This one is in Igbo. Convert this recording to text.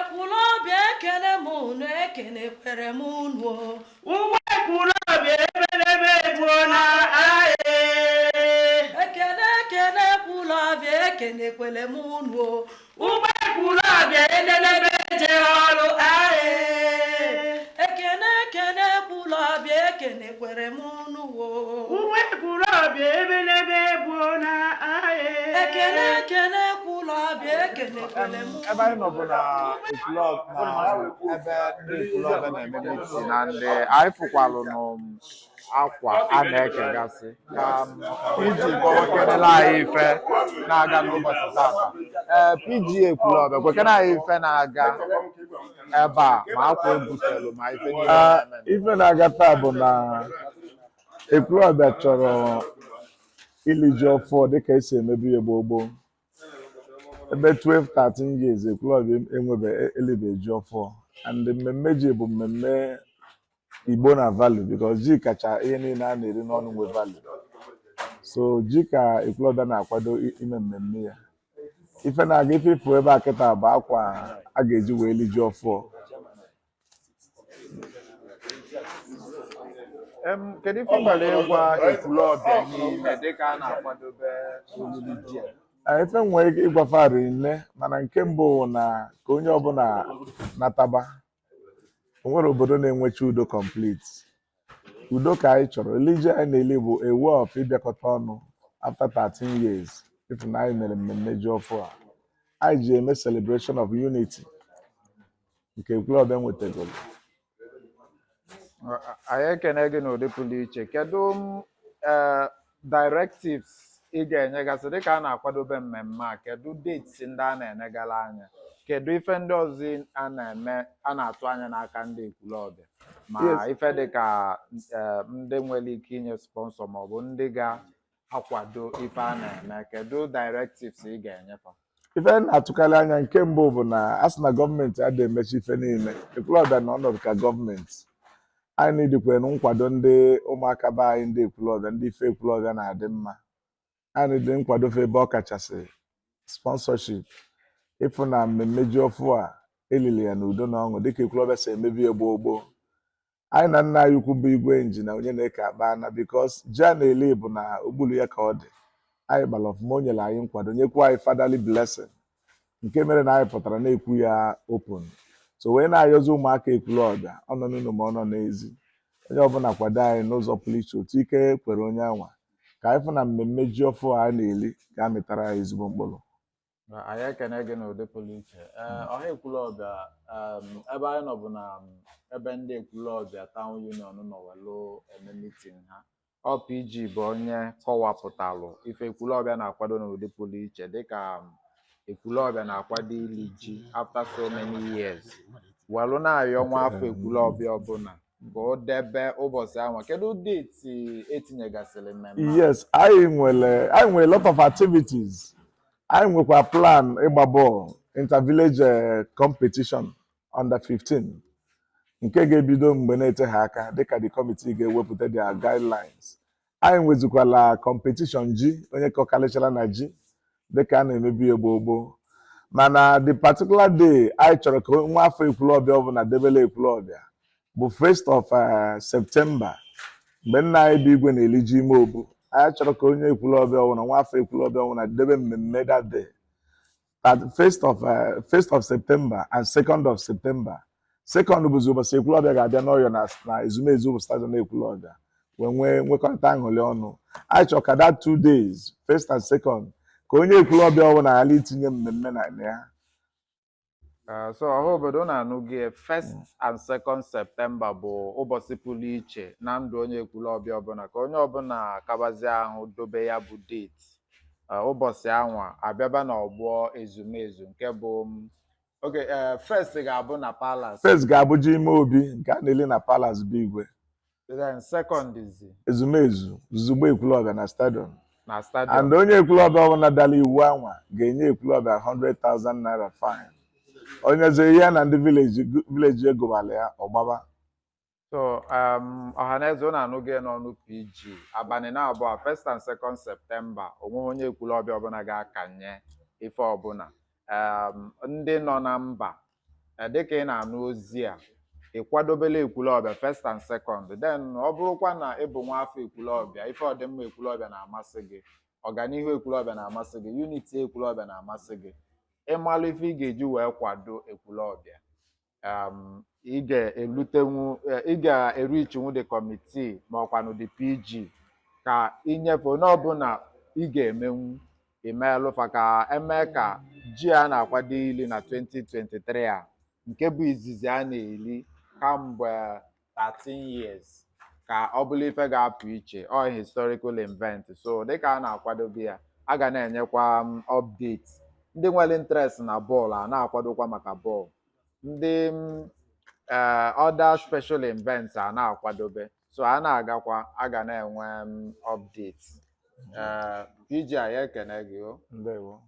Ekwulobia ekene munu ekene kwere munu. Ekwulobia ebelebe ebuona aye. Ekene Ekwulobia ekene kwere munu. Ekwulobia ebelebe jeholu aye. Ekene Ekwulobia ekene kwere munu. Ekwulobia ebelebe ebuona aye. Ekene Ekwulobia ekene kwere munu. Ebe anyị nọ bụ na Ekwulobia ebe ndị Ekwulobia na-eme miti na ndị anyị fụkwalụ n'akwa a na-ekegasị ka iji kọwakenela anyị ife na-aga n'ụbọchị tata. PG Ekwulobia kwekena anyị ife na-aga ebe a ma akwa ebutelu ma ife niile. Ife na-aga taa bụ na Ekwulobia chọrọ ili ji ọfọ dịka esi emebu ya gboo gboo. Ebe 12-13 years Ekwulobia enwebe elibe ji ọfọ, and mmemme ji bụ mmemme Igbo na value because ji kacha ihe niile a na-eri n'ọnụ nwe value. So ji ka Ekwulobia na-akwado ime mmemme ya. Ife na-aga ife ifu ebe a kịta bụ akwa a ga-eji wee li ji ọfọ. Kedu ife nwere ịgwa Ekwulobia niile dịka a na-akwadobe olili ji a? Ife nwere ike ịgwafari nne, mana nke mbụ na ka onye ọbụla nataba. O nwere obodo na-enwechi udo complete. Udo ka anyị chọrọ. Elije anyị na-eli bụ a way of ịbịakọta ọnụ after 13 years. If na anyị mere mmemme ji ọfọ a, anyị ji eme celebration of unity nke Ekwulobia nwetagoro. Anyị ekene gị n'ụdị pụrụ iche. Kedu directives ị ga-enyegasị dịka a na-akwadobe mmemme a? Kedu dates ndị a na-enegala anya? Kedu ife ndị ọzọ a na-atụ anya n'aka ndị Ekwulobia ma ife dịka ndị nwere ike inye sponsor maọbụ ndị ga-akwado ife a na-eme? Kedu directives ị ga-enyefa? Ife na-atụkarị anya nke mbụ bụ na a sị na gọọmenti adịghị emechi ife niile. Ekwulobia na ọnọdụ ka gọọmenti. Anyị na-edikwere nkwado ndị ụmụaka be anyị ndị Ekwulobia, ndị ife Ekwulobia na-adị mma. Anyị na-edi nkwado fe ebe ọ kachasị sponsorship. Ịfụ na mmemme ji ọfụ a elili ya n'udo na ọṅụ dịka Ekwulobia si emebi ya gboo gboo. Anyị na nna anyị ukwu bụ igwe injinia onye na-eke akpa ana bikos ji a na-eli bụ na ogbulu ya ka ọ dị. Anyị gbara ọfụma, o nyere anyị nkwado, nyekwa anyị fatherly blessing nke mere na anyị pụtara na-ekwu ya open. So wee na-ayọzi ụmụaka Ekwulobia ọnọ n'ụlọ ma ọ nọ n'ezi, onye ọbụla kwado anyị n'ụzọ pụrụ iche otu ike kwere onye anwa ka anyị fụ na mmemme ji ọfụ a na-eli ga-amịtara anyị ezigbo mkpụrụ. Anyị ekene gị n'ụdị pụrụ iche. Ọha Ekwulobia ebe anyị nọ bụ na ebe ndị Ekwulobia Town Union nọ welu eme meeting ha. PG bụ onye kọwapụtalụ ife Ekwulobia na-akwado n'ụdị pụrụ iche dịka Ekwulobia na-akwado ili ji after so many years. Welu na-ayọ nwa afọ Ekwulobia ọbụla ka o debe ụbọchị ahụ. Kedu deeti etinyegasịrị mmemme? Yes, anyị nwere a lot of activities. Anyị nwekwa plan ịgba bọọlụ inter-village competition under 15 nke ga-ebido mgbe na-eteghị aka dịka the committee ga-ewepụta their guidelines. Anyị nwezikwala competition ji onye kọkalịchara na ji dịka a na-emebi gboo gboo. Mana the particular day anyị chọrọ ka nwa afọ Ekwulobia ọbụla debele Ekwulobia bụ 1st of September mgbe nna anyị bụ igwe na-eli ji ime obu. Anyị chọrọ ka onye Ekwulobia ọbụla nwa afọ Ekwulobia ọbụla debe mmemme that day at 1st of September and 2nd of September. 2nd bụzi ụbọchị Ekwulobia ga-abịa n'Ọyọ na ezumezu bụ stadion Ekwulobia wee nwee nwekọrịta aṅụrị ọnụ. Anyị chọrọ ka that 2 days 1st and 2nd ka onye Ekwulobia ọbụla ghara itinye mmemme na ya. So ọha obodo na-anụ gị 1st and 2nd September bụ ụbọchị pụrụ iche na ndụ onye Ekwulobia ọbụla, ka onye ọbụla kabazie ahụ dobe ya bụ date. Ụbọchị anwa abịaba na ọgbọ ezumezu nke bụ first ga-abụ na palace. First ga-abụ ji ime obi nke a na-eli na palace bụ igwe. Then second is ezumezu zugbo Ekwulobia na stadion. And onye Ekwulobia ọbụla dara iwu anwa ga-enye Ekwulobia 100,000 naira fine. Onye ze ya na ndị village egobala ya ọgbaba. So ọhaneze ọ na-anụ gị n'ọnụ PG abalị na abụọ 1st and 2nd September onwe onye Ekwulobia ọbụla ga-akanye ife ọbụla. Ndị nọ na mba dịka ị na-anụ ozi a ịkwadobela Ekwulobia first and second, then ọ bụrụkwa na ị bụ nwa afọ Ekwulobia, ife ọdịmma Ekwulobia na-amasị gị, ọganihu Ekwulobia na-amasị gị, unity Ekwulobia na-amasị gị, ịmalụ ife ị ga-eji wee kwado Ekwulobia, ị ga-erichinwu the committee ma ọkwanụ the PG ka inyefe onye ọbụla ị ga-emenwu imelụfa ka eme ka ji a na-akwado ili na 2023 a nke bụ izizi a na-eli kamgbe 13 years ka ọ bụrụ ife ga-apụ iche, ọ historical event. So dịka a na-akwadobe ya, a ga na-enyekwa update. Ndị nwere interest na bọọlụ a na-akwadokwa maka bọọlụ, ndị other special events a na-akwadobe, so a na-agakwa, a ga na-enwe update. PG a ya ekene gị o. Ndewo.